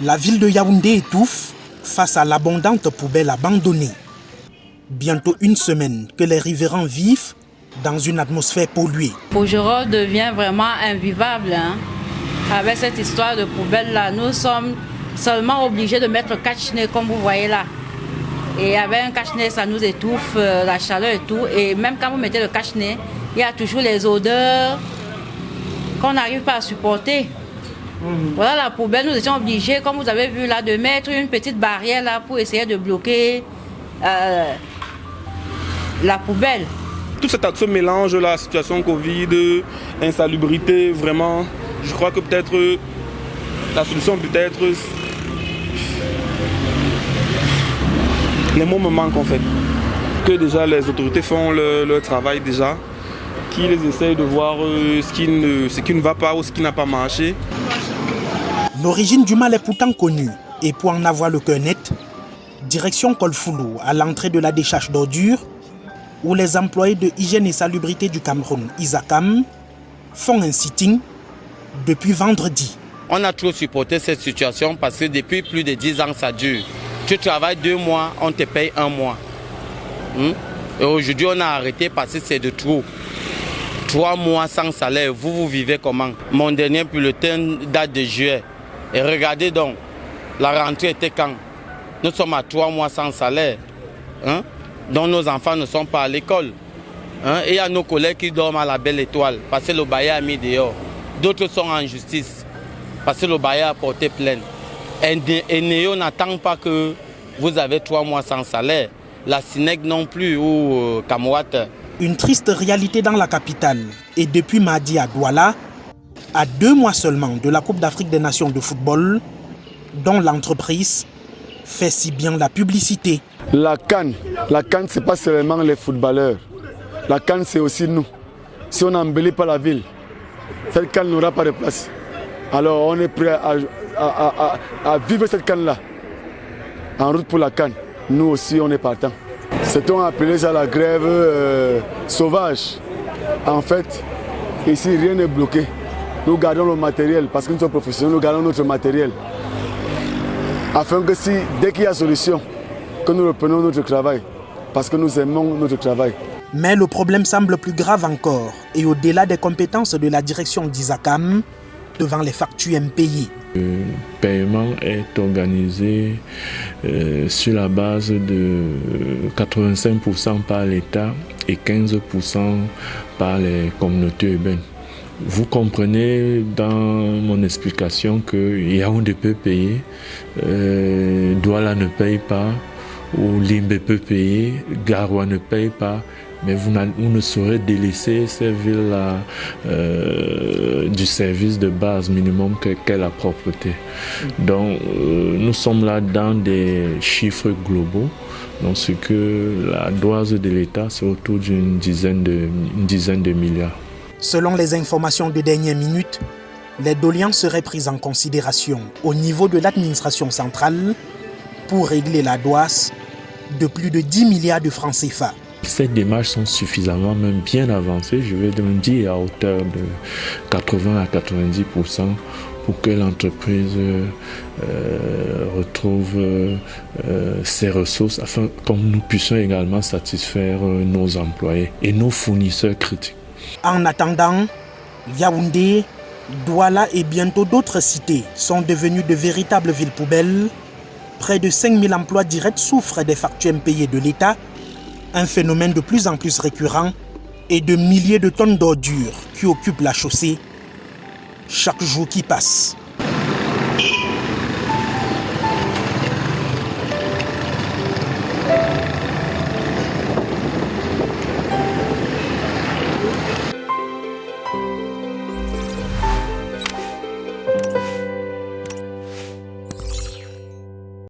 La ville de Yaoundé étouffe face à l'abondante poubelle abandonnée. Bientôt une semaine que les riverains vivent dans une atmosphère polluée. Pojoro devient vraiment invivable. Avec cette histoire de poubelle-là, nous sommes seulement obligés de mettre le cache-nez comme vous voyez là. Et avec un cache-nez, ça nous étouffe, la chaleur et tout. Et même quand vous mettez le cache-nez, il y a toujours les odeurs qu'on n'arrive pas à supporter. Voilà la poubelle, nous étions obligés, comme vous avez vu là, de mettre une petite barrière là pour essayer de bloquer la poubelle. Tout ce mélange, la situation Covid, insalubrité, vraiment, je crois que peut-être la solution peut-être, les mots me manquent en fait. Que déjà les autorités font leur travail déjà, qu'ils essayent de voir ce qui ne va pas ou ce qui n'a pas marché. L'origine du mal est pourtant connue et pour en avoir le cœur net, direction Kolfoulou, à l'entrée de la décharge d'ordures, où les employés de hygiène et salubrité du Cameroun, ISACAM, font un sitting depuis vendredi. On a trop supporté cette situation parce que depuis plus de 10 ans ça dure. Tu travailles 2 mois, on te paye 1 mois. Et aujourd'hui on a arrêté parce que c'est de trop. 3 mois sans salaire, vous vivez comment? Mon dernier bulletin date de juillet. Et regardez donc, la rentrée était quand? Nous sommes à 3 mois sans salaire. Donc nos enfants ne sont pas à l'école. Et il y a nos collègues qui dorment à la Belle Étoile parce que le bailleur a mis dehors. D'autres sont en justice parce que le bailleur a porté plainte. Et Néo n'attend pas que vous avez 3 mois sans salaire. La SINEC non plus ou Kamouat. Une triste réalité dans la capitale. Et depuis mardi à Douala, à 2 mois seulement de la Coupe d'Afrique des Nations de football, dont l'entreprise fait si bien la publicité. La CAN, ce n'est pas seulement les footballeurs. La CAN, c'est aussi nous. Si on n'embellit pas la ville, cette CAN n'aura pas de place. Alors on est prêt à vivre cette CAN-là. En route pour la CAN, nous aussi on est partants. C'est-on appelé ça la grève sauvage. En fait, ici rien n'est bloqué. Nous gardons le matériel, parce que nous sommes professionnels, nous gardons notre matériel. Afin que si, dès qu'il y a solution, que nous reprenons notre travail, parce que nous aimons notre travail. Mais le problème semble plus grave encore, et au-delà des compétences de la direction d'ISACAM, devant les factures impayées. Le paiement est organisé sur la base de 85% par l'État et 15% par les communautés urbaines. Vous comprenez dans mon explication que Yaoundé peut payer, Douala ne paye pas, ou Limbe peut payer, Garoua ne paye pas, mais vous ne saurez délaisser ces villes-là du service de base minimum qu'est la propreté. Donc nous sommes là dans des chiffres globaux. Donc ce que la dose de l'État, c'est autour d'une dizaine de milliards. Selon les informations de dernière minute, les doléances seraient prises en considération au niveau de l'administration centrale pour régler la douasse de plus de 10 milliards de francs CFA. Ces démarches sont suffisamment même bien avancées, je vais donc dire à hauteur de 80 à 90% pour que l'entreprise retrouve ses ressources afin que nous puissions également satisfaire nos employés et nos fournisseurs critiques. En attendant, Yaoundé, Douala et bientôt d'autres cités sont devenues de véritables villes poubelles. Près de 5000 emplois directs souffrent des factures impayées de l'État, un phénomène de plus en plus récurrent, et de milliers de tonnes d'ordures qui occupent la chaussée chaque jour qui passe.